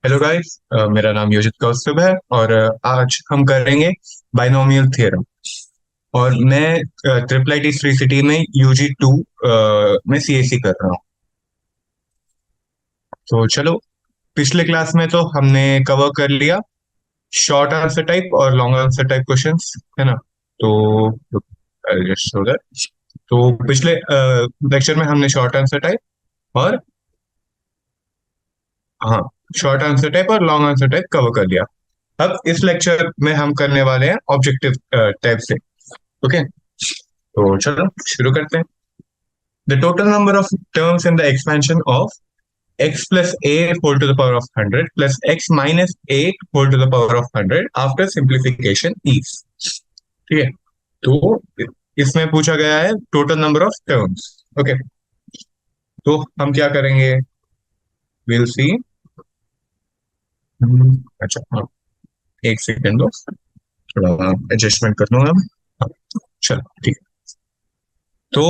Hello guys, मेरा नाम योजित कौस्तुभ है और आज हम करेंगे बाइनोमियल थ्योरम। और मैं ट्रिपल आईटी श्री सिटी में यूजी 2 में सीएससी कर रहा हूँ। तो चलो, पिछले क्लास में तो हमने कवर कर लिया शॉर्ट आंसर टाइप और लॉन्ग आंसर टाइप क्वेश्चंस, है ना। तो जस्ट सो दैट, तो पिछले लेक्चर में हमने शॉर्ट आंसर टाइप और हाँ, शॉर्ट आंसर टाइप और लॉन्ग आंसर टाइप कवर कर लिया। अब इस लेक्चर में हम करने वाले हैं ऑब्जेक्टिव टाइप से। ओके, तो चलो शुरू करते हैं। The total number of terms in the expansion of x plus a whole to the power of 100 plus x minus a whole to the power of 100 after simplification is. ठीक है, तो इसमें पूछा गया है total number of terms. Okay, तो हम क्या करेंगे, विल सी। अच्छा हाँ, एक सेकेंड दो, थोड़ा एडजस्टमेंट कर लूंगा मैं। हाँ, चलो ठीक है। तो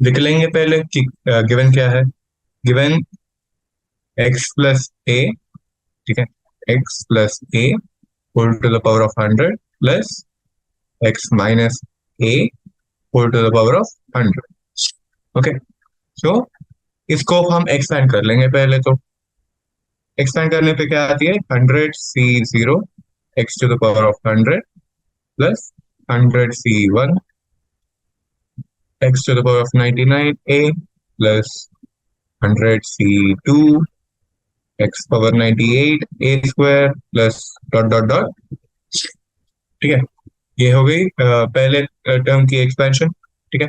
लिख लेंगे पहले कि गिवन क्या है। गिवन x प्लस ए, ठीक है, x plus a whole to the power of 100 plus x minus a whole to the power of 100। Okay, so इसको हम एक्सपेंड कर लेंगे पहले। तो एक्सपेंड करने पे क्या आती है, 100c0 x to the power of 100 प्लस 100c1 x to the power of 99a plus 100c2 x power 98 a square plus dot dot dot. ठीक है, ये हो गई पहले टर्म की एक्सपेंशन। ठीक है,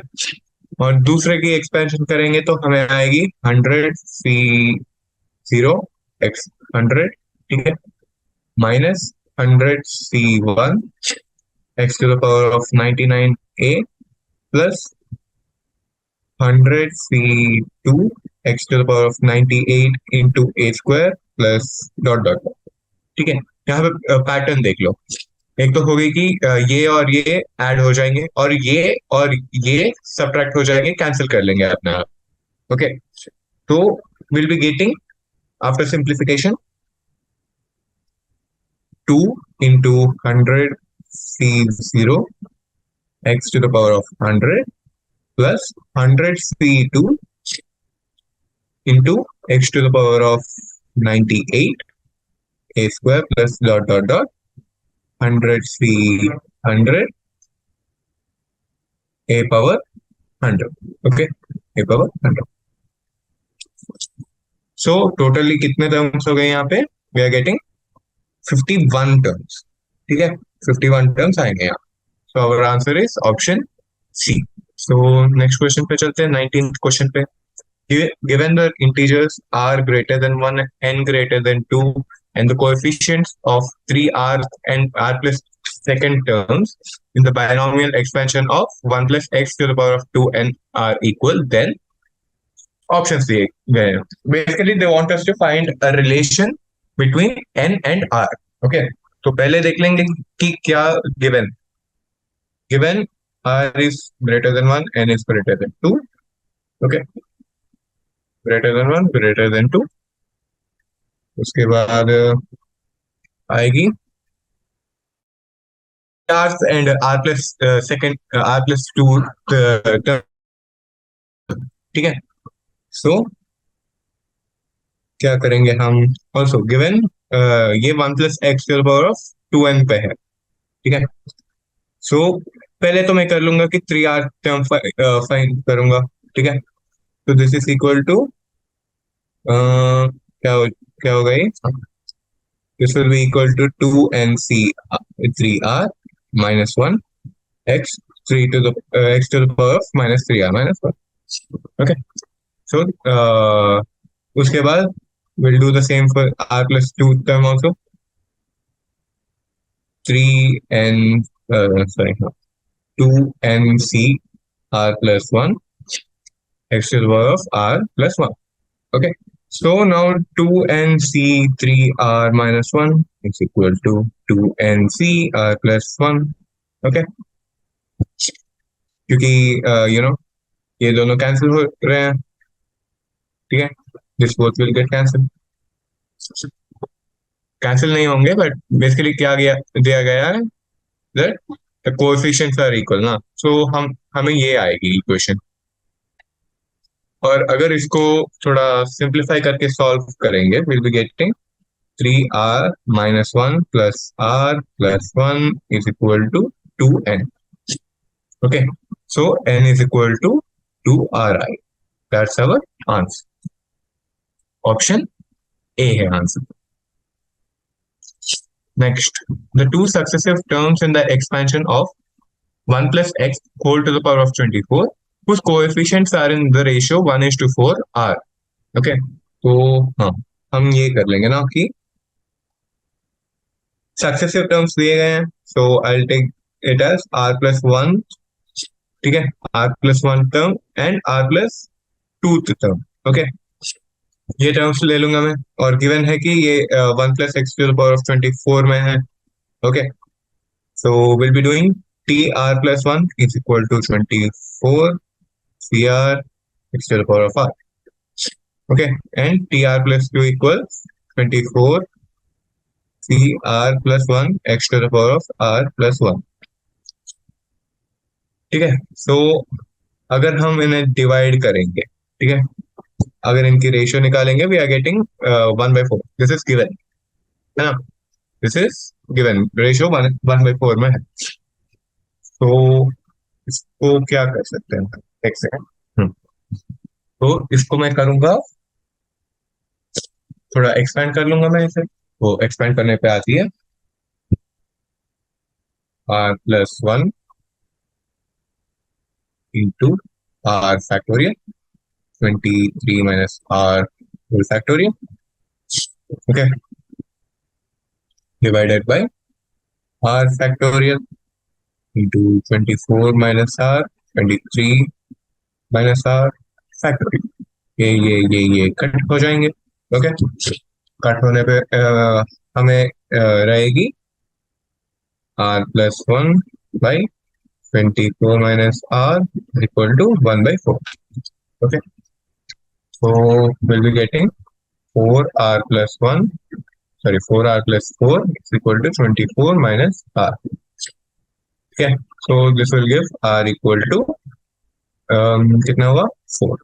और दूसरे की एक्सपेंशन करेंगे तो हमें आएगी 100c0 x 100, ठीक है, minus 100c1 x to the power of 99a plus 100c2 x to the power of 98 into a square plus dot dot dot. ठीक है, यहाँ पे पैटर्न देख लो। एक तो हो गई कि ये और ये ऐड हो जाएंगे और ये सब्ट्रैक्ट हो जाएंगे, कैंसिल कर लेंगे अपने आप। ओके, तो will be getting after simplification 2 into 100c0 x to the power of 100 plus 100c2 into x to the power of 98 a square plus dot dot dot 100c 100 a power 100। Okay, a power 100। So totally कितने terms हो गए यहाँ पे, we are getting 51 terms. ठीक है, 51 terms आएंगे यहाँ। So our answer is option C. So next question पे चलते हैं, 19th क्वेश्चन पे। Given the integers r greater than 1, n greater than 2, and the coefficients of 3r and r plus second terms in the binomial expansion of 1 plus x to the power of 2n are equal, then options दिए गए हैं। Basically, they want us to find a relation between n and r. Okay, तो पहले देख लेंगे कि क्या given given r is greater than 1, n is greater than 2. Okay, greater than 1, greater than 2। उसके बाद आएगी r and r plus second r plus 2 term। ठीक है, सो क्या करेंगे हम, ऑल्सो गिवन ये 1 plus x to the power of 2n पे है। ठीक है, सो पहले तो मैं कर लूंगा कि 3r टर्म फाइंड करूंगा। ठीक है, तो दिस इज इक्वल टू क्या हो गई, this will be equal to 2nc 3r minus 1 x 3 to the x to the power of minus 3r minus 1। Okay, सो उसके बाद we'll do the same for r plus 2 term also। 3n sorry 2nc r plus 1 x to the power of r plus 1। Okay, so now 2nc 3r minus 1 is equal to 2nc r plus 1। Okay, क्योंकि ये दोनों cancel हो रहे हैं। ठीक है, this both will get cancel. Cancel नहीं होंगे, बट बेसिकली क्या दिया गया है that the coefficients are equal ना, सो हमें ये आएगी इक्वेशन। और अगर इसको थोड़ा सिंप्लीफाई करके सॉल्व करेंगे, will be getting 3r-1 plus r plus 1 is equal to 2n। Okay, so n is equal to 2ri। That's our answer. Option A है आंसर। Next, the two successive terms in the expansion of 1 plus x whole to the power of 24, whose coefficients are in the ratio 1:4 are. Okay, तो हाँ, हम ये कर लेंगे ना कि सक्सेसिव टर्म्स दिए गए हैं, so I take it as r plus 1, ठीक है, r plus 1 term and r plus 2 term. Okay, ये टर्म्स ले लूंगा मैं, और गिवन है कि ये 1 plus x to the power of 24 में है। Okay, so we'll be doing tr plus 1 is equal to 24 cr x to the power of r. Okay, and tr plus 2 equals 24 cr plus 1 x to the power of r plus 1. ठीक है, so अगर हम इन्हें divide करेंगे, ठीक है, अगर इनकी रेशियो निकालेंगे, we are getting 1/4। This is given है ना, दिस इज गिवन, रेशियो 1/4 में है। तो इसको क्या कर सकते हैं, एक सेकेंड। तो इसको मैं करूंगा, थोड़ा एक्सपेंड कर लूंगा मैं इसे। वो एक्सपेंड करने पे आती है r plus 1 into r factorial 23 minus r whole factorial, okay, divided by r factorial into 24 minus r 23 minus r factorial. ये कट हो जाएंगे। ओके, कट होने पे हमें रहेगी r plus 1 by 24 minus r equal to 1/4। Okay, so we'll be getting 4r plus 1, sorry, 4r plus 4 is equal to 24 minus r. Okay, so this will give r equal to कितना हुआ 4।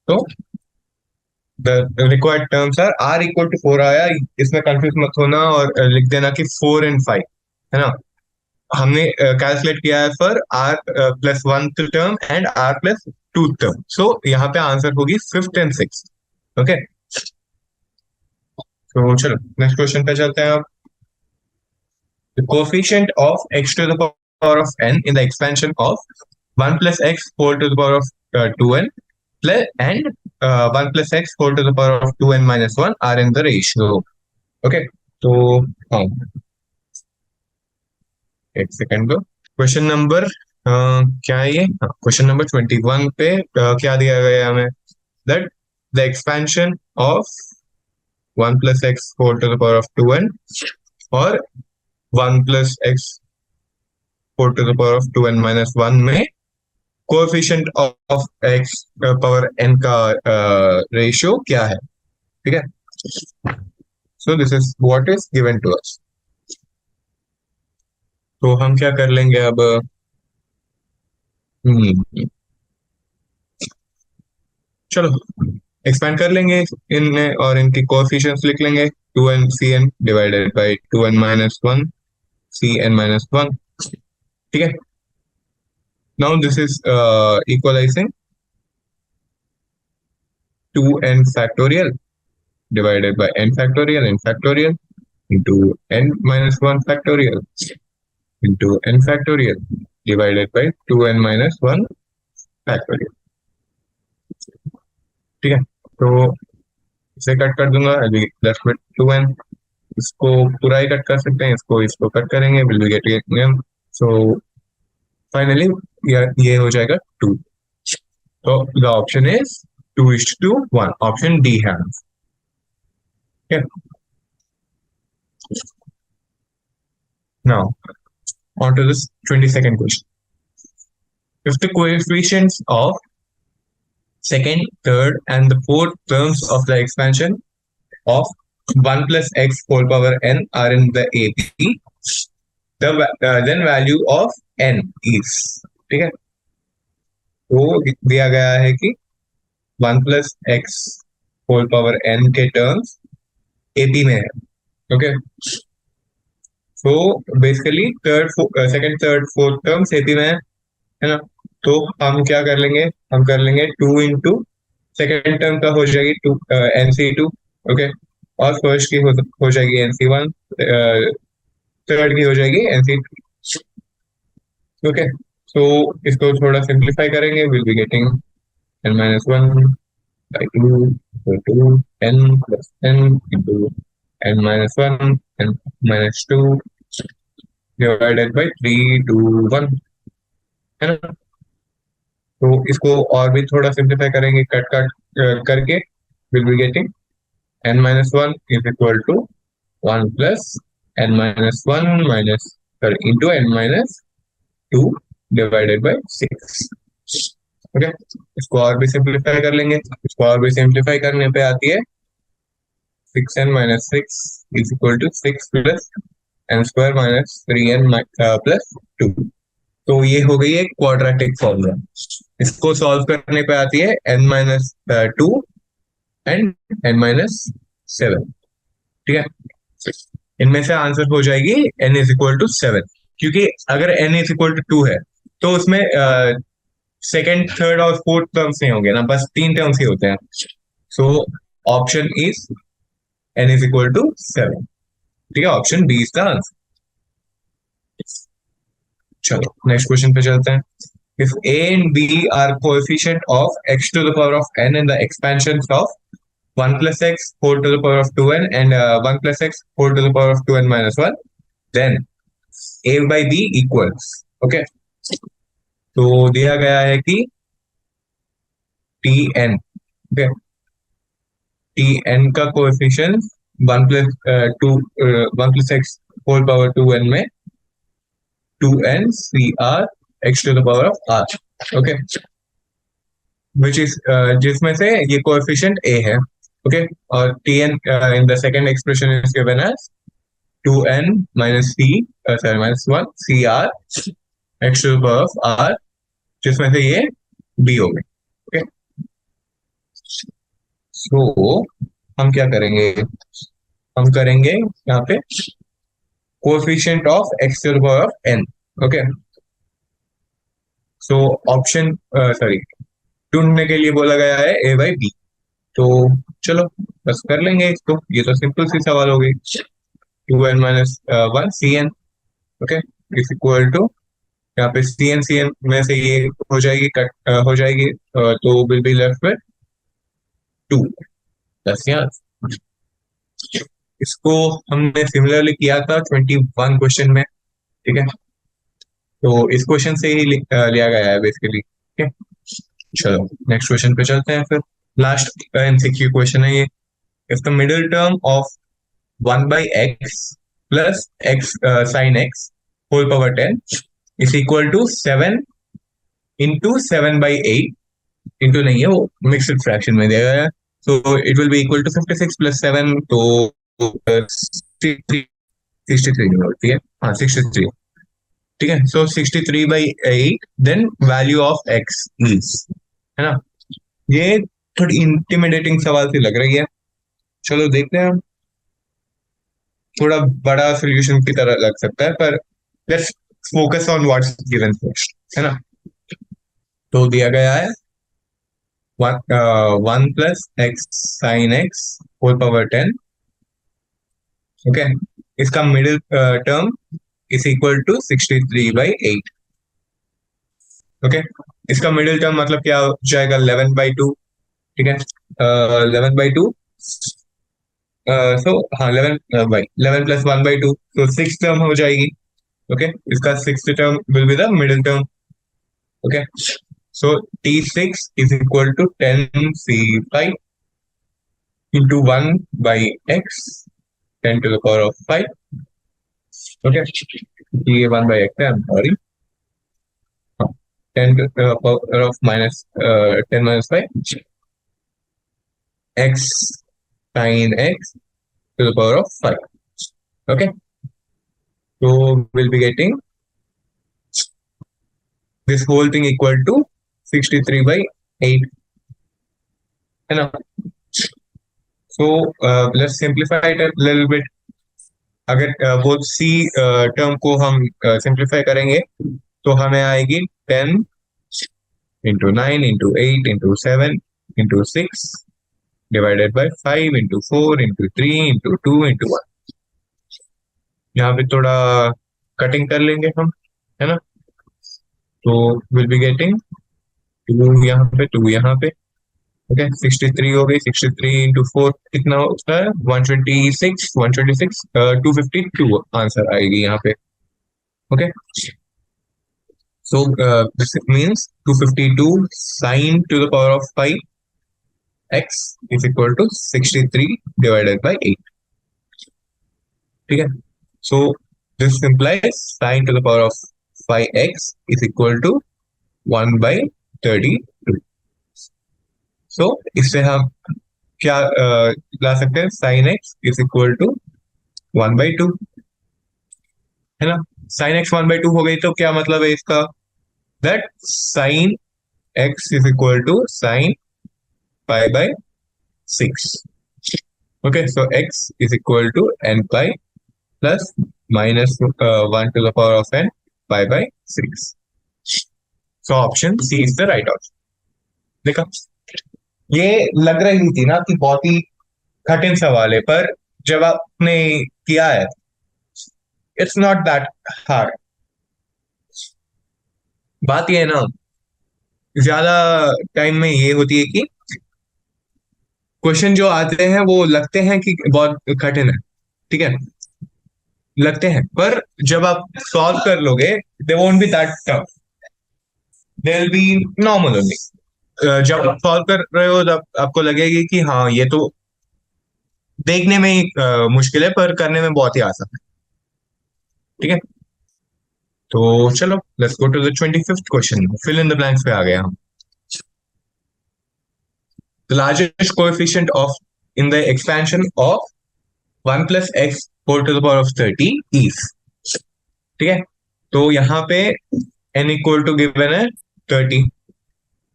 तो the required terms are r equal to 4 आया, इसमें confuse मत होना और लिख देना कि 4 and 5 है ना। हमने कैलकुलेट किया है for r plus 1 term and r plus 2 term, so यहाँ पे आंसर होगी 5th and 6th। ओके, तो चलो नेक्स्ट क्वेश्चन पे चलते हैं अब। The coefficient of x to the power of n in the expansion of 1 plus x whole to the power of 2n plus and 1 plus x whole to the power of 2n minus 1 are in the ratio. Okay, तो हाँ, एक second दो। Question number क्या है ये, question number 21 पे क्या दिया गया है हमें, that the expansion of 1 plus x whole to the power of 2n और 1 plus x whole to the power of 2n minus 1 में coefficient of x power n का रेशियो क्या है। ठीक है, so this is what is given to us. तो हम क्या कर लेंगे अब, चलो एक्सपेंड कर लेंगे इनमें और इनकी कोएफिशिएंट्स लिख लेंगे, 2n cn divided by 2n minus 1 cn minus 1। ठीक है, now this is equalising 2n factorial divided by n factorial into n minus 1 factorial into n factorial divided by 2n minus 1 factorial। ठीक है, तो इसे cut कर दूंगा, left with 2n, इसको पूरा ही कट कर सकते हैं, इसको कट करेंगे, will be getting m, so finally ये हो जाएगा 2। तो the option is 2:1, option D है। Okay. Now, on to this 22nd question. If the coefficients of second, third, and the fourth terms of the expansion of 1 plus x whole power n are in the AP, then value of n is, ठीक है, तो दिया गया है कि 1 plus x whole power n के terms AP में है, okay, so basically second third fourth terms AP में है ना, तो हम क्या कर लेंगे, हम कर लेंगे 2 इंटू सेकेंड टर्म का हो जाएगी 2 NC2, ओके, और फर्स्ट की हो जाएगी NC1, थर्ड की हो जाएगी NC3, ओके, सो इसको थोड़ा सिंप्लीफाई करेंगे, will be getting n-1 by 2 equal to n plus n into n-1 n-2 divided by 3 to 1, है ना, तो इसको और भी थोड़ा सिंप्लीफाई करेंगे, कट कट करके will be getting n-1 is equal to 1 plus n-1 minus sorry into n-2 divided by 6, okay, इसको और भी सिंप्लीफाई कर लेंगे, इसको और भी सिंप्लीफाई करने पे आती है 6n-6 is equal to 6 plus n square minus 3n plus 2, तो ये हो गई एक क्वाड्रेटिक फॉर्मूला, इसको सॉल्व करने पे आती है n-2 एंड n-7, ठीक है, इनमें से आंसर हो जाएगी n इज इक्वल टू 7, क्योंकि अगर n इज इक्वल टू 2 है तो उसमें सेकेंड थर्ड और फोर्थ टर्म्स नहीं होंगे ना, बस 3 टर्म्स ही होते हैं, so option is n is equal to 7, ठीक है, option B is the answer. चलो नेक्स्ट क्वेश्चन पे चलते हैं। If a and b are coefficient of x to the power of n in the expansions of 1 plus x whole to the power of 2n and 1 plus x whole to the power of 2n minus 1, then a by b equals, okay, तो दिया गया है कि tn, okay, tn का coefficient 1 plus 1 plus x whole power 2n में 2n cr x to the power of r, okay, which is जिसमें से ये कोएफिशिएंट a है, okay, और tn in the second expression is given as 2n minus c sorry minus 1 cr x to the power of r, जिसमें से ये b हो गई, okay, so हम क्या करेंगे, हम करेंगे यहाँ पे coefficient of x to the power of n, okay, so option sorry ढूंढने के लिए बोला गया है a by b, तो चलो बस कर लेंगे इसको, ये तो सिंपल सी सवाल हो गई, 2n minus 1 cn, okay, is equal to यहाँ पे cn में से ये हो जाएगी कट हो जाएगी, तो विल बी लेफ्ट विद 2 बस यार, इसको हमने सिमिलरली किया था 21 क्वेश्चन में, ठीक है, तो इस क्वेश्चन से ही लिया गया है बेसिकली, ठीक है, चलो नेक्स्ट क्वेश्चन पे चलते हैं फिर, लास्ट एमसीक्यू क्वेश्चन है ये। If the middle term of 1 by x plus x sin x whole power 10 is equal to 7 into 7 by 8 into नहीं है वो मिक्सड फ्रैक्शन में दिया गया है, so it will be equal to 56 plus 7, तो 63 ठीक है, हाँ 63, ठीक है, so 63 by 8 then value of x is, है ना, ये थोड़ी इंटिमिडेटिंग सवाल सी लग रही है, चलो देखते हैं, थोड़ा बड़ा सोल्यूशन की तरह लग सकता है, पर let's focus on what's given first, है ना, तो दिया गया है 1 plus x sin x whole power 10, okay, इसका middle term is equal to 63 by 8, okay, इसका मिडिल टर्म मतलब क्या हो जाएगा 11 by 2, ठीक है, 11 by 2, सो हाँ 11 plus 1 by 2, तो 6 टर्म हो जाएगी, ओके, इसका 6th term will be the middle term, okay, so T6 is equal to 10C5 into 1 by x 10 to the power of 5, okay, ये 1 by x है, I'm sorry, 10 to the power of minus 10 minus 5 x sin x to the power of 5. Okay, so we'll be getting this whole thing equal to 63 by 8. है ना? So let's simplify it a little bit. अगर वो सी term को हम simplify करेंगे तो हमें आएगी 10 into 9 into 8 into 7 into 6 divided by 5 into 4 into 3 into 2 into 1. यहाँ पे थोड़ा कटिंग कर लेंगे हम, है ना? तो विल बी गेटिंग 2 यहाँ पे 2 यहाँ पे. ओके, 63 हो गई. 63 into 4 कितना होता है? 126. 252 आंसर आएगी यहाँ पे. Okay, so this means 252 sine to the power of 5 x is equal to 63 divided by 8. ठीक है, so this implies sine to the power of 5x is equal to 1 by 32. so इससे हम क्या ला सकते हैं? sin x is equal to 1 by 2, है ना? sin x 1 by 2 हो गई तो क्या मतलब है इसका? that sin x is equal to sin pi by 6. Okay, so x is equal to n pi plus minus 1 to the power of n pi by 6. So option C is the right option. देखा, ये लग रही थी ना कि बहुत ही कठिन सवाल है, पर जब आपने किया है इट्स नॉट दैट हार्ड. बात ये है ना, ज्यादा टाइम में ये होती है कि क्वेश्चन जो आते हैं वो लगते हैं कि बहुत कठिन है, ठीक है, लगते हैं, पर जब आप सॉल्व कर लोगे they won't be that tough, they will be normal only. जब आप सॉल्व कर रहे हो तब आपको लगेगी कि हाँ ये तो देखने में ही मुश्किल है पर करने में बहुत ही आसान है. ठीक है, तो चलो let's go to the 25th question. Fill in the blanks पे आ गए हम. The largest coefficient of in the expansion of 1 plus x whole to the power of 30 is. ठीक है, तो यहाँ पे n equal to given है 30.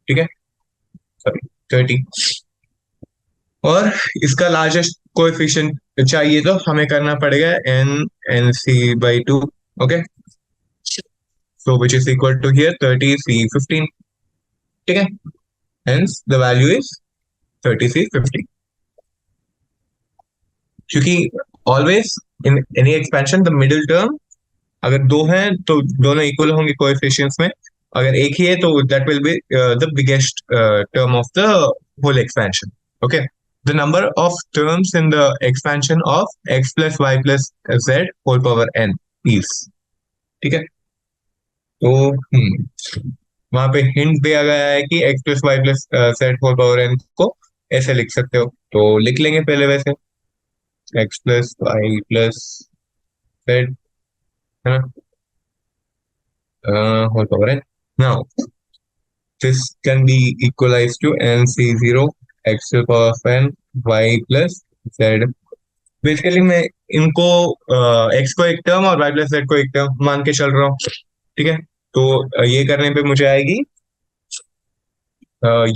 ठीक है, सॉरी 30, और इसका लार्जेस्ट कोएफिशिएंट चाहिए तो हमें करना पड़ेगा nc by 2. Okay, so which is equal to here 30 c 15. ठीक है, hence the value is 30 c 15. क्योंकि always in any expansion the middle term अगर दो हैं तो दोनों इक्वल होंगे कोएफिशिएंट्स में. अगर एक ही है तो that will be the biggest term of the whole expansion. Okay, the number of terms in the expansion of x plus y plus z whole power n is. ठीक है, तो वहां पे हिंट दिया गया है कि x plus y plus z whole power n को ऐसे लिख सकते हो, तो लिख लेंगे पहले वैसे x plus y plus z, है ना, whole power n. Now this can be equalized to nc0 x to the power of n y plus z. Basically मैं इनको x को एक टर्म और y प्लस z को एक टर्म मान के चल रहा हूँ. ठीक है, तो ये करने पे मुझे आएगी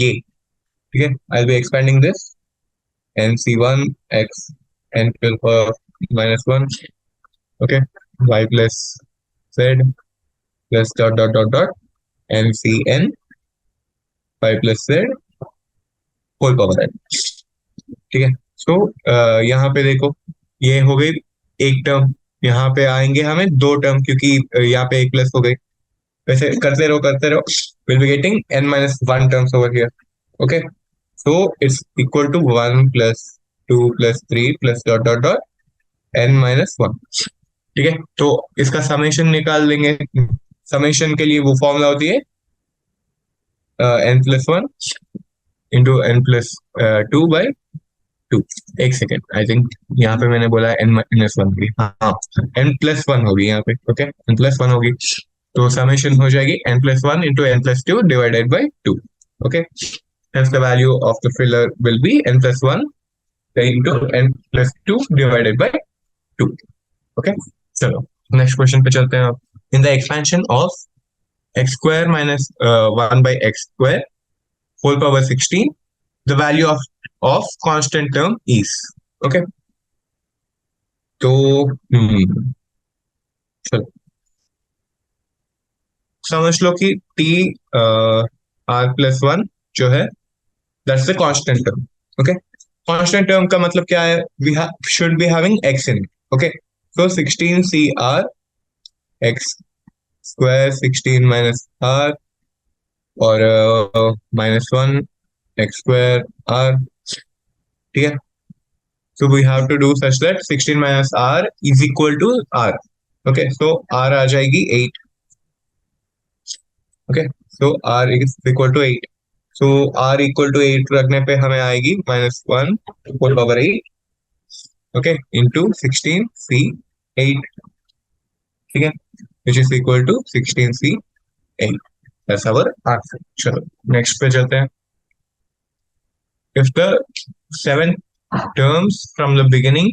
ये. ठीक है, I will be expanding this nc1 x n to the power minus 1. okay, y plus z plus dot dot dot dot ncn y plus z whole power n. ठीक है, सो यहाँ पे देखो ये हो गई एक टर्म, यहाँ पे आएंगे हमें दो टर्म क्योंकि यहाँ पे एक प्लस हो गई. वैसे करते रहो will be getting n minus 1 terms over here. Okay, so it's equal to 1 plus 2 plus 3 plus dot dot dot n minus 1. ठीक है, तो इसका समेशन निकाल लेंगे. समेशन के लिए वो फॉर्मूला होती है n plus 1 into n plus 2 by 2. एक सेकेंड, आई थिंक यहाँ पे मैंने बोला n minus 1 होगी. हाँ, n plus 1 होगी यहाँ पे. ओके, n plus 1 होगी तो समेशन हो जाएगी n plus 1 into n plus 2 divided by 2. Okay, hence the value of the filler will be n plus 1 into n plus 2 divided by 2. Okay, चलो नेक्स्ट क्वेश्चन पे चलते हैं. आप इन the expansion of x square minus 1 by x square whole power 16, the value of constant term is. Okay, तो चलो समझ लो कि t r+1 जो है that's the constant term. Okay, constant term का मतलब क्या है? We should be having x in it. Okay, so 16 cr x square 16 minus r और -1 x square r. ठीक है, so we have to do such that 16 minus r is equal to r. Okay, so r आ जाएगी 8. Okay, so r is equal to 8. So r equal to 8 रखने पे हमें आएगी -1 whole power 8. Okay, into 16 c 8. ठीक है, which is equal to 16 c 8. That's our answer. चलो next पे चलते हैं. If the seven terms from the beginning,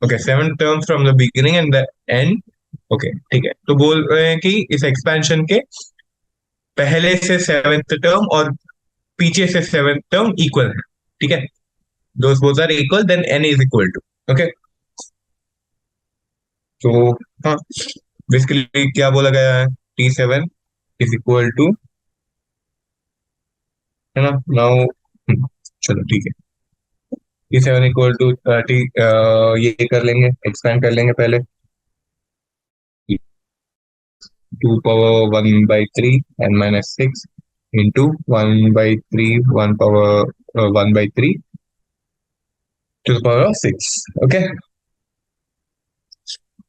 okay, 7 terms from the beginning and the end, okay, ठीक है, तो बोल रहे हैं कि इस एक्सपेंशन के पहले से 7th टर्म और पीछे से 7th टर्म इक्वल है. ठीक है, those both are equal, then n is equal to. Okay, तो हाँ, बेसिकली क्या बोला गया है? t7 is equal to, है ना. नाउ चलो ठीक है, t7 इक्वल टू ये कर लेंगे, एक्सपेंड कर लेंगे पहले. 2 power 1 by 3 n minus 6 into 1 by 3 1 power 1 by 3 to the power of 6. Okay,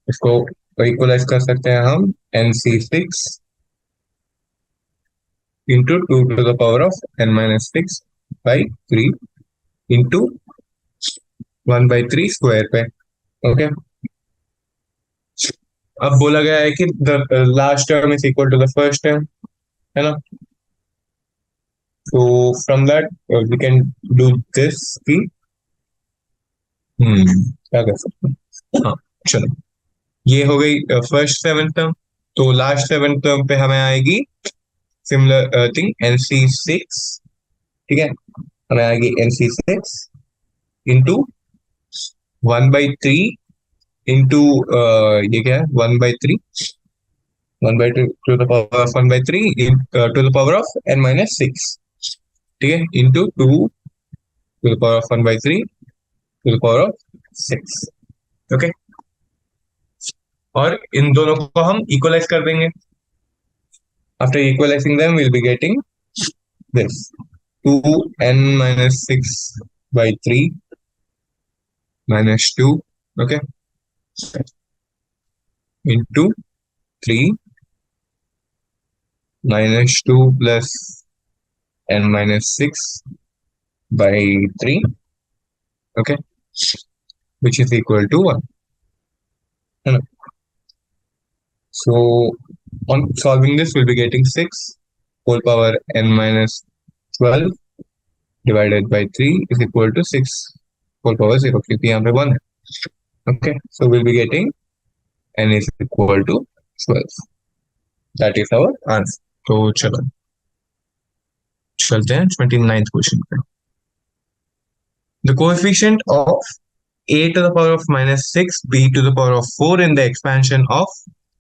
इसको इक्वलाइज कर सकते हैं हम. nc6 into 2 to the power of n minus 6 by 3 into 1 by 3 square पे. ओके, अब बोला गया है कि the last term is equal to the first term, है ना. तो from that we can do this की क्या कर सकते हैं. हाँ चलो, ये हो गई फर्स्ट 7th टर्म. तो लास्ट 7th टर्म पे हमें आएगी सिमिलर थिंग nc6. ठीक है, हमें आएगी nc6 इंटू 1 by 3 इंटू ये क्या है 1 by 3 1 by 2 to the power of 1 by 3 to the power of n minus 6. ठीक है, into 2 to the power of 1 by 3 to the power of 6. Okay, और इन दोनों को हम इक्वलाइज कर देंगे. After equalising them will be getting this 2n minus 6 by 3 minus 2. Okay, into 3 minus 2 plus n minus 6 by 3. Okay, which is equal to 1. So on solving this, we'll be getting 6 whole power n minus 12 divided by 3 is equal to 6 whole power 0, क्योंकि यहाँ पे 1 है. Okay, so we'll be getting n is equal to 12. That is our answer. तो चलो चलते हैं 29th question पे. The coefficient of a to the power of minus 6 b to the power of 4 in the expansion of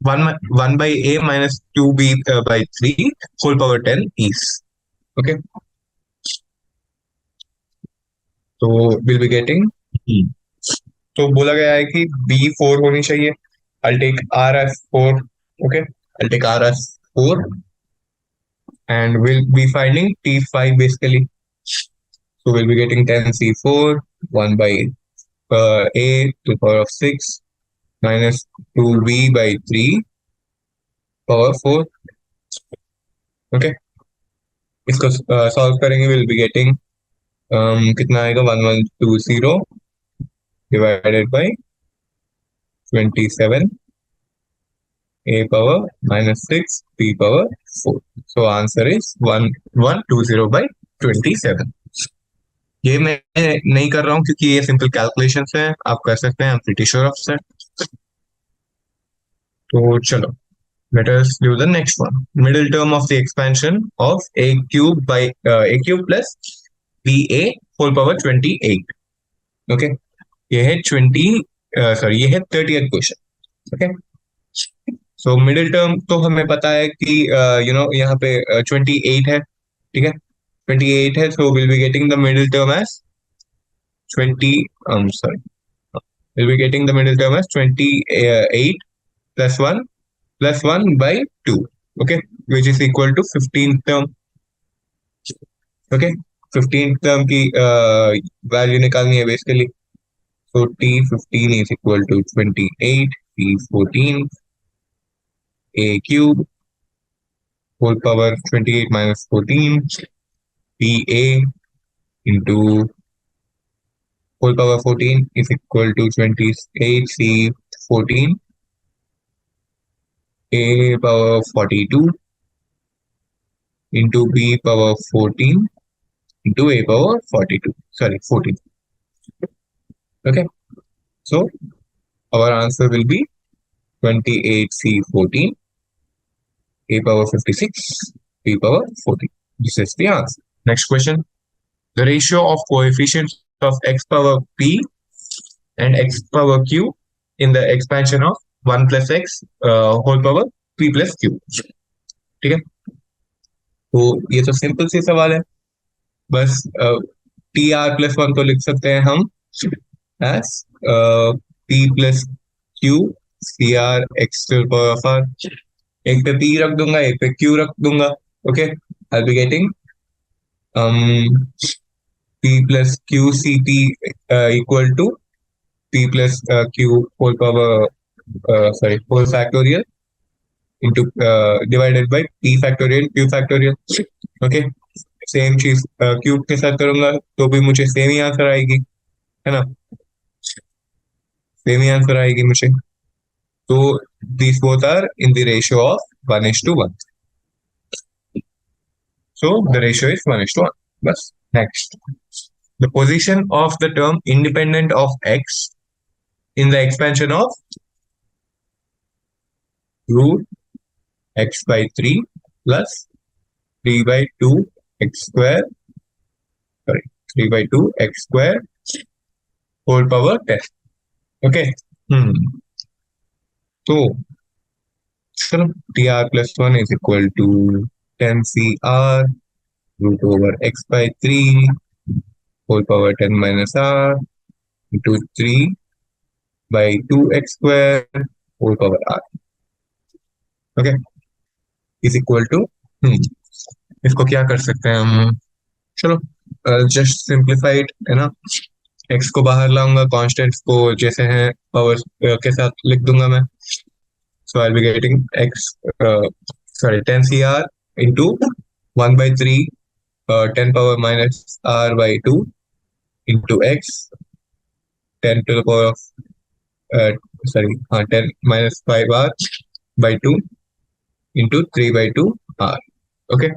1 by a minus 2b by 3 whole power 10 is. Okay, तो we'll be getting तो बोला गया है कि b4 होनी चाहिए. I'll take r as 4. Okay, I'll take r as 4 and we'll be finding t5 basically. So we'll be getting 10c4 1 by a to the power of 6 minus 2b by 3 power 4. Okay, इसको solve करेंगे. Will be getting कितना आएगा 1120 divided by 27 a power minus 6 b power 4. So answer is 1120 by 27. ये मैं नहीं कर रहा हूँ क्योंकि ये सिंपल कैलकुलेशंस है, आप कर सकते हैं, I am pretty sure of that. तो चलो, let us do the next one. Middle term of the expansion of a cube by a cube plus ba whole power 28. Okay, ये है 20, सॉरी ये है 30th question. Okay, so middle term तो हमें पता है कि यहाँ पे 28 है, ठीक है, 28 है, so will be getting the middle term as 20, sorry, we'll be getting the middle term as 28 plus 1 plus 1 by 2, okay, which is equal to 15th term। Okay, 15th term की वैल्यू निकालनी है basically. So t15 is equal to 28 t14 a cube whole power 28 minus 14 pa into whole power 14 is equal to 28 c14 a power 42 into b power 14 into a power 42, sorry 14। Okay, so our answer will be 28c14 a power 56 b power 14। This is the answer। Next question, the ratio of coefficients of x power p and x power q in the expansion of 1 plus x whole power p plus q। ठीक है, तो ये तो simple सी सवाल है, बस T r plus one को लिख सकते हैं हम as p plus q c r x to power of r. एक पे पी रख दूंगा, एक पे क्यू रख दूंगा। Okay, I be getting p plus q c p equal to p plus q whole power, sorry whole factorial into divided by p factorial q factorial. Okay, same चीज cube के साथ करूंगा तो भी मुझे सेम ही answer आएगी, है ना, सेम ही आंसर आएगी मुझे। तो these both are in the ratio of 1:1, so the ratio is 1:1 बस। Next, the position of the term independent of x in the expansion of root x by 3 plus 3 by 2 x square, sorry 3 by 2 x square whole power 10। Okay, तो चलो, t r plus one is equal to 10 CR root over x by 3 whole power 10 minus r into 3 by 2x square whole power r। Okay, is equal to, इसको क्या कर सकते हैं हम, चलो just simplified है ना, x को बाहर लाऊंगा, कांस्टेंट्स को जैसे हैं पावर के साथ लिख दूंगा मैं। सो आई be getting x, sorry 10 CR into 1 by 3 10 power minus r by 2 into x 10 to the power of sorry 10 minus 5r by 2 into 3 by 2 r। Okay,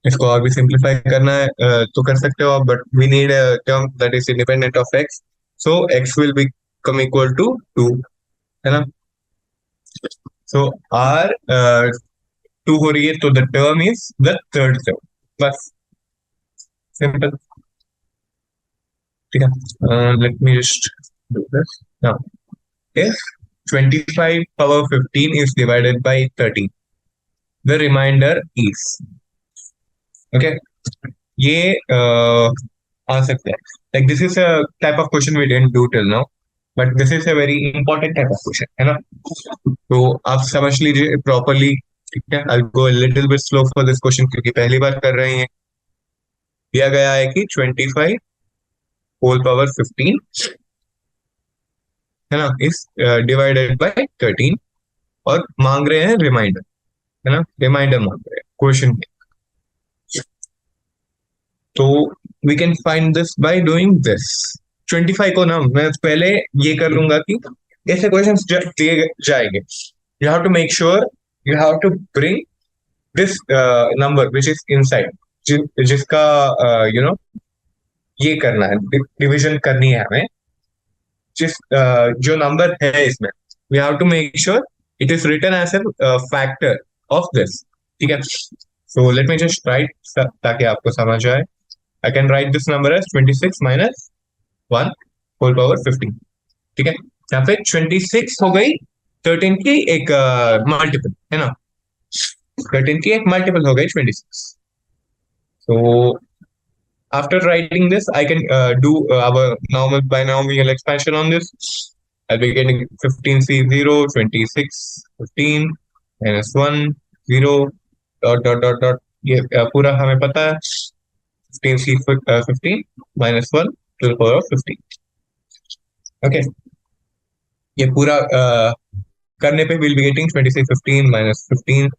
इसको और भी सिंप्लीफाई करना है तो कर सकते हो आप, but we need a term that is independent of x, so x will become equal to 2, है ना। सो r 2 हो रही है तो the term is the third term, बस सिंपल। ठीक है, late me just do this now. If 25 power 15 is divided by 13, the remainder is, okay, ये आ सकता है, like this is a type of question we didn't do till now, but this is a very important type of question, है ना, तो आप समझ लीजिए properly. ठीक है, I'll go a little bit slow for this question क्योंकि पहली बार कर रहे हैं। दिया गया है कि 25 होल पावर 15 है ना इस डिवाइडेड बाय 13 और मांग रहे हैं रिमाइंडर, है ना, रिमाइंडर मांग रहे हैं क्वेश्चन में। तो we can find this by doing this. 25 को ना मैं पहले ये कर लूंगा कि ऐसे क्वेश्चंस दिए जाएंगे, you have to make sure you have to bring this number which is inside, जिसका यू नो ये करना है, डिविजन करनी है हमें जिस जो नंबर है इसमें, we have to make sure it is written as a factor of this. ठीक है, so let me just write ताकि आपको समझ आए। I can write this number as 26 minus 1 whole power 15। ठीक है, यहाँ पे 26 हो गई 13 की एक मल्टीपल है ना, 13 की एक मल्टीपल हो गई 26। सो after writing this, I can do our normal binomial expansion on this. I'll be getting 15c0, 26, 15, minus 1, 0, dot, dot, dot, dot. ये पूरा हमें पता है 15c 15 minus 1 to the power of 15. Okay, ये पूरा करने पे we'll be getting 26 15 minus 15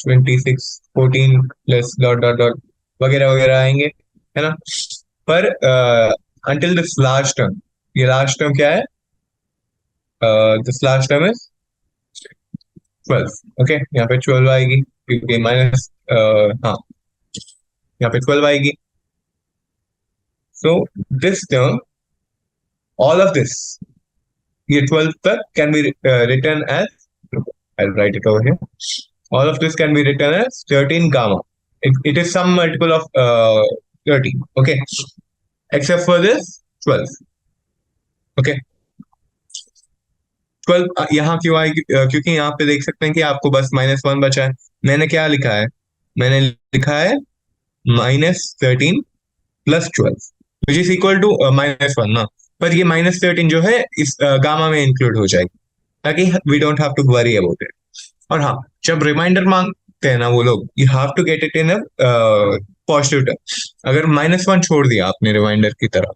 26 14 plus dot dot dot वगैरह वगैरह आएंगे, है ना। पर until this लास्ट टर्म, ये लास्ट टर्म क्या है, this last term is 12। Okay, यहाँ पे 12 आएगी क्योंकि माइनस, हाँ यहाँ पे 12 आएगी। So this term, all of this, ये 12 तक can be written as, I'll write it over here. All of this can be written as 13 gamma. It is some multiple of 13. Okay, except for this 12. Okay, 12 यहाँ क्यों आएगी, क्योंकि यहाँ पे देख सकते हैं कि आपको बस -1 बचा है। मैंने क्या लिखा है, मैंने लिखा है -13 plus 12 which is equal to -1 ना, पर ये -13 जो है इस गामा में इंक्लूड हो जाएगी ताकि we don't have to worry about it. और हाँ, जब रिमाइंडर मांगते हैं ना वो लोग, you have to get it in a positive term. अगर -1 छोड़ दिया आपने रिमाइंडर की तरफ,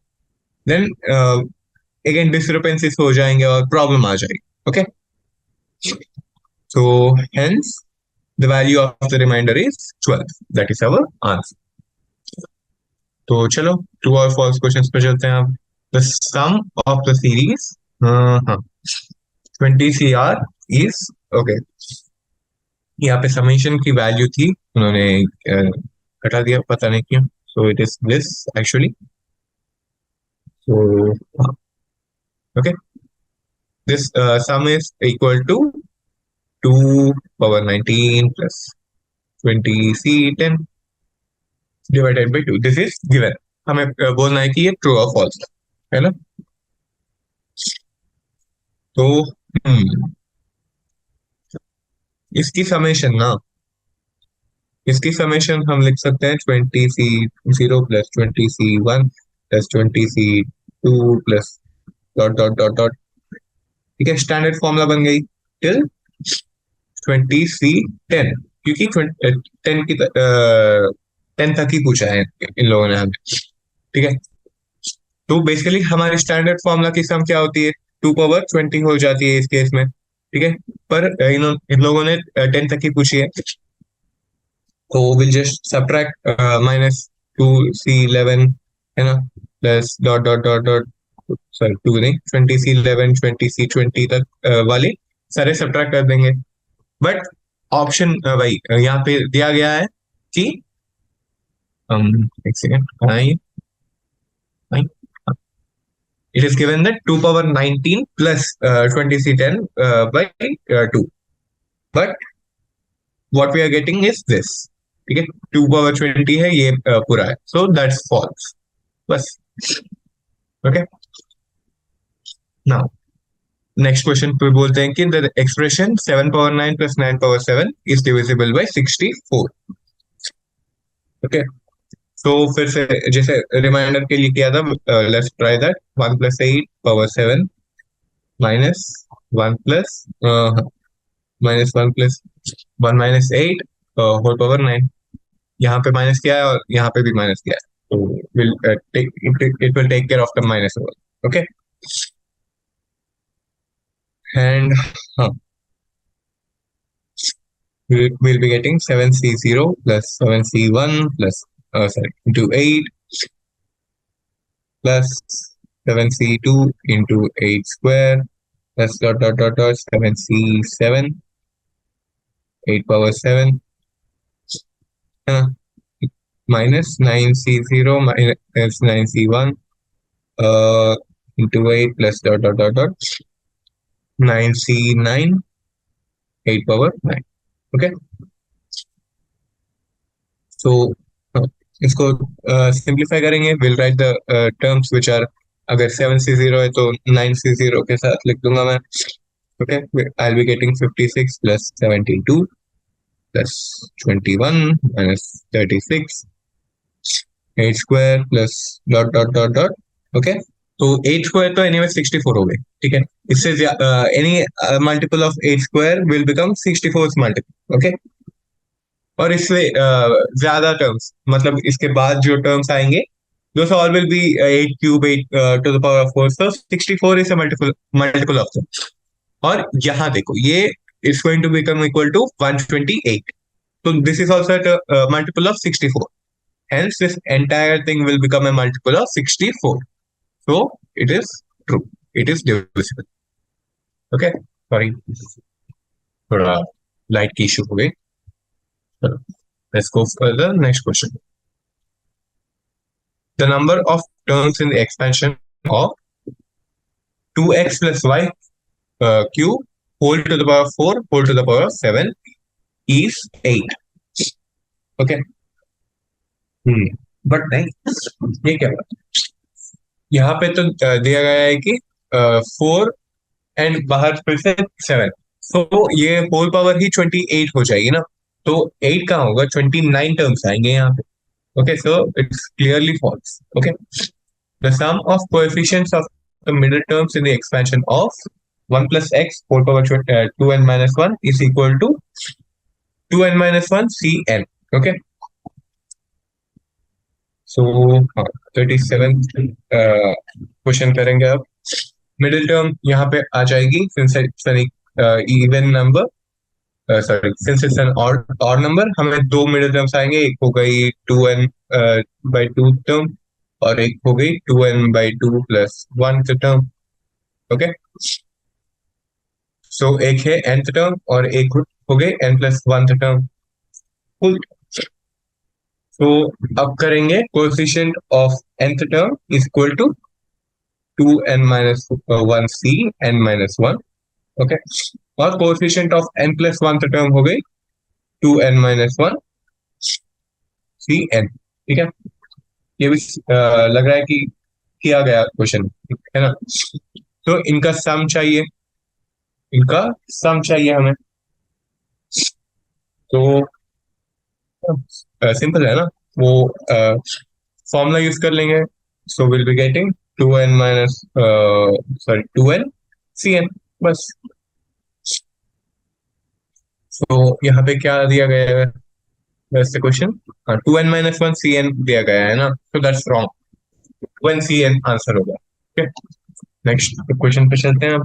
देन अगेन डिसक्रिपेंसीज हो जाएंगे और प्रॉब्लम आ जाएगी। Okay, so hence the value of the remainder is 12, that is our answer. तो चलो ट्रू और फॉल्स क्वेश्चंस पे चलते हैं। अब the sum of the series, हाँ 20 CR इज, ओके, यहाँ पे समेशन की वैल्यू थी, उन्होंने घटा दिया, पता नहीं क्यों। So it is this actually. So okay, this sum is equal to 2 power 19 plus 20c10 divided by 2। This is given. हमें बोलना है कि ये ट्रू और फॉल्स है ना। तो इसकी समेशन ना, इसकी समेशन हम लिख सकते हैं 20c0 plus 20c1 plus 20c2 plus dot dot dot dot. ठीक है, स्टैंडर्ड फॉर्मूला बन गई टिल 20c10, क्योंकि 10 तक ही पूछा है इन लोगों ने हमें। ठीक है, तो बेसिकली हमारी स्टैंडर्ड फॉर्मूला की सम क्या होती है, 2 पावर 20 हो जाती है इस केस में। ठीक है, पर इन लोगों ने 10 तक ही पूछी है, तो विल जस्ट सब्ट्रैक्ट -2c11 है ना, plus dot dot dot dot, sorry 2 नहीं, 20c11 20c20 तक वाले सारे सब्ट्रैक्ट कर देंगे। बट ऑप्शन भाई यहाँ पे दिया गया है कि एक सेकेंड, कहाँ है ये, it is given that 2 power 19 plus 20c10 by 2, but what we are getting is this। ठीक है, 2 power 20 है ये पूरा है, so that's false बस। ओके, नाउ नेक्स्ट क्वेश्चन पे बोलते हैं कि the expression 7 power 9 plus 9 power 7 is divisible by 64। Okay, तो फिर से जैसे रिमाइंडर के लिए किया था, let's try that. 1 plus 8 power 7 minus 1 plus -1 plus 1 minus 8 whole power 9। यहाँ पे माइनस किया है और यहाँ पे भी माइनस किया है, तो will it will take care of the minus. Okay, and हाँ, we'll be getting 7c0 plus 7c1 plus sorry into 8 plus 7c2 into 8 square plus dot dot dot dot 7c7 8 power 7 है ना। minus 9C0 minus 9C1 into 8 plus dot dot dot dot 9C9 8 power 9. Okay, so इसको simplify करेंगे. Will write the terms which are, अगर 7C0 है तो 9C0 के साथ लिख दूंगा मैं. Okay, I'll be getting 56 plus 72 plus 21 minus 36 8 square plus dot dot dot dot. Okay, तो 8 स्क्वायर तो एनीवे 64 हो गए. ठीक है, इससे any multiple of 8 square will become 64 multiple. Okay, और इससे ज्यादा टर्म्स, मतलब इसके बाद जो टर्म्स आएंगे those all will be 8 cube 8 to the power of 4, so 64 is a multiple of them. और यहाँ देखो, ये is going to become equal to 128, so this is also a multiple of 64, hence this entire thing will become a multiple of 64, so it is true, it is divisible. Okay, sorry, थोड़ा light की issue हो गई. Let's go for the next question. The number of terms in the expansion of 2x plus y cube whole to the power 4 whole to the power 7 is 8. Okay. But नहीं, ये क्या बात, यहाँ पे तो दिया गया है कि 4 एंड बाहर फिर से 7, तो ये होल पावर ही 28 हो जाएगी ना, तो 8 कहाँ होगा, 29 टर्म्स आएंगे यहाँ पे. Okay, so it's clearly false. Okay, the sum of coefficients of the middle terms in the expansion of 1 plus x whole power 2n minus 1 is equal to 2n minus 1 cn. Okay, so 37th question करेंगे अब. Middle term यहाँ पे आ जाएगी, since it's an even number, sorry since it's an odd number, हमें दो middle terms आएंगे. एक हो गई 2n by 2 टर्म और एक हो गई 2n by 2 plus 1 term. Okay, सो एक है nth टर्म और एक हो गई n plus 1 टर्म. तो अब करेंगे coefficient of nth term is equal to 2n minus 1 c n minus 1. Okay, और coefficient of n plus 1 term हो गई 2n minus 1 cn. ठीक है, ये भी लग रहा है कि किया गया क्वेश्चन है ना. तो इनका सम चाहिए, इनका सम चाहिए हमें, तो सिंपल है ना, वो फॉर्मूला यूज कर लेंगे. सो will be getting 2n minus sorry 2n cn बस. तो यहाँ पे क्या दिया गया है वैसे क्वेश्चन, 2n माइनस 1 cn दिया गया है ना, तो दैट्स रॉन्ग, 1 cn आंसर होगा. ओके, नेक्स्ट क्वेश्चन पे चलते हैं.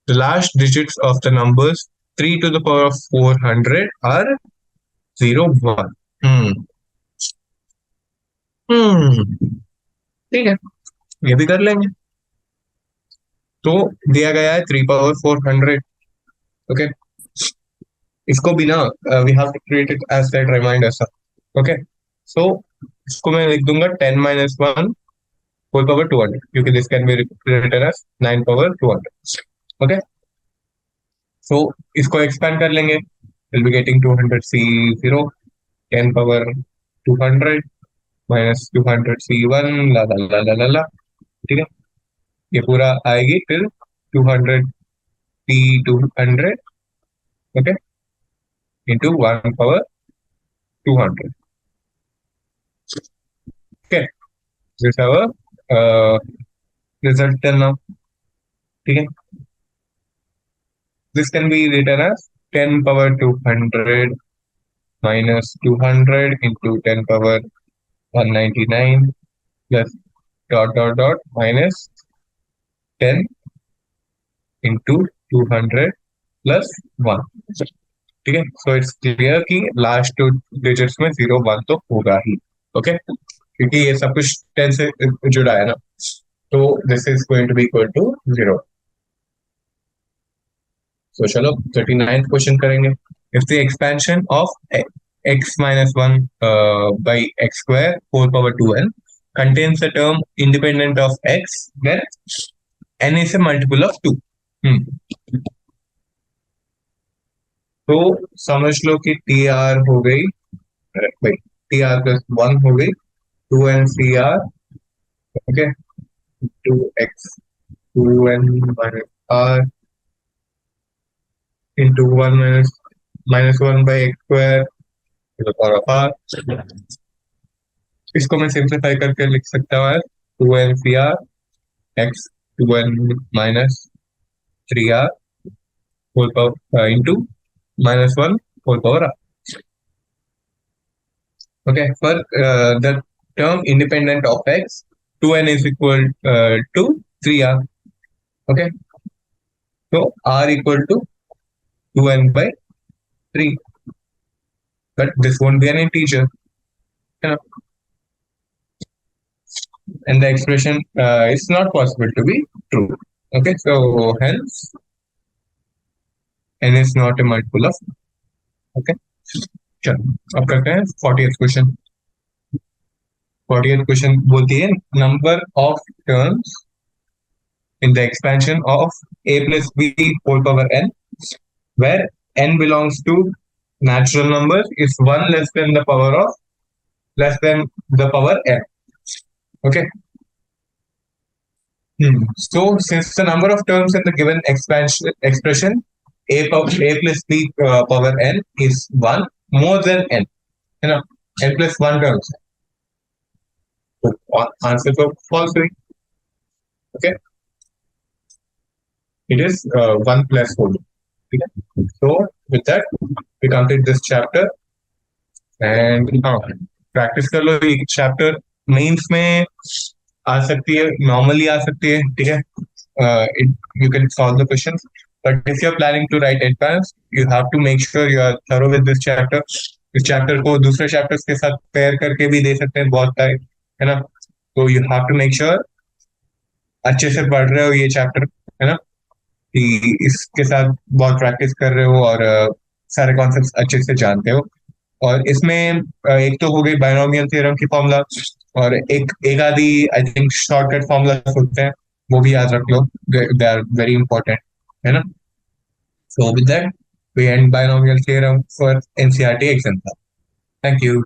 The last digits of the numbers 3 to the power of 400 are 0, 1. ठीक है, ये भी कर लेंगे. तो दिया गया है 3 power 400. ओके, इसको भी ना we have to treat it as that remainder सा. ओके, सो इसको मैं लिख दूंगा 10 minus 1 whole power 200, क्योंकि this can be written as 9 power 200. Okay, so इसको एक्सपेंड कर लेंगे. Will be getting 200 c0 10 power 200 minus 200 c1 ला ला ला ला ला ला. ठीक है, ये पूरा आएगी फिर 200 p200 okay into 1 power 200. Okay, this is our result till now. ठीक है, this can be written as 10 power 200 minus 200 into 10 power 199 plus dot dot dot minus 10 into 200 plus 1. ठीक है, सो इट्स क्लियर कि लास्ट टू डिजिट्स में 0 1 तो होगा ही. Okay, क्योंकि ये सब कुछ 10 से जुड़ा है ना, तो this is going to be equal to 0. सो चलो 39th क्वेश्चन करेंगे. If the expansion of x minus 1 by x square whole power 2n contains a term independent of x when n is a multiple of 2. तो समझ लो कि T R हो गई, भाई T r plus 1 हो गई 2n C R, okay, 2x 2n minus r into 1 minus 1 by x square to the power of r. इसको मैं सिंप्लीफाई करके लिख सकता हूँ 2n C R x 2n minus 3r whole power into minus 1 whole power r. Okay, for the term independent of x, 2n is equal to 3r. Okay, so r equal to 2n by 3, but this won't be an integer, you know, and the expression is not possible to be true. Okay, so hence n is not a multiple of. Okay, चलो अब करते हैं 40th question. 40th question बोलती है number of terms in the expansion of a plus b whole power n, where n belongs to natural numbers is 1 less than the power n. Okay. So since the number of terms in the given expression a plus b power n is 1 more than n, you know, n plus 1 terms. So answer to false. Okay. It is 1 plus 4. Okay. So with that we complete this chapter and practice कर लो. ये chapter mains में आ सकती है, normally आ सकती है, ठीक है. You can solve the questions, but if you're planning to write advanced, you have to make sure you are thorough with this chapter. इस chapter को दूसरे chapters के साथ pair करके भी दे सकते हैं बहुत टाइम, है ना. तो you have to make sure अच्छे से पढ़ रहे हो ये chapter, है ना, कि इसके साथ बहुत प्रैक्टिस कर रहे हो और सारे कॉन्सेप्ट्स अच्छे से जानते हो. और इसमें एक तो हो गई बायनोमियल थ्योरम की फॉर्मूला और एक आधी आई थिंक शॉर्टकट फॉर्मूला होते हैं, वो भी याद रख लो, दे आर वेरी इंपॉर्टेंट, है ना. So with that we end binomial theorem for NCERT example. Thank you.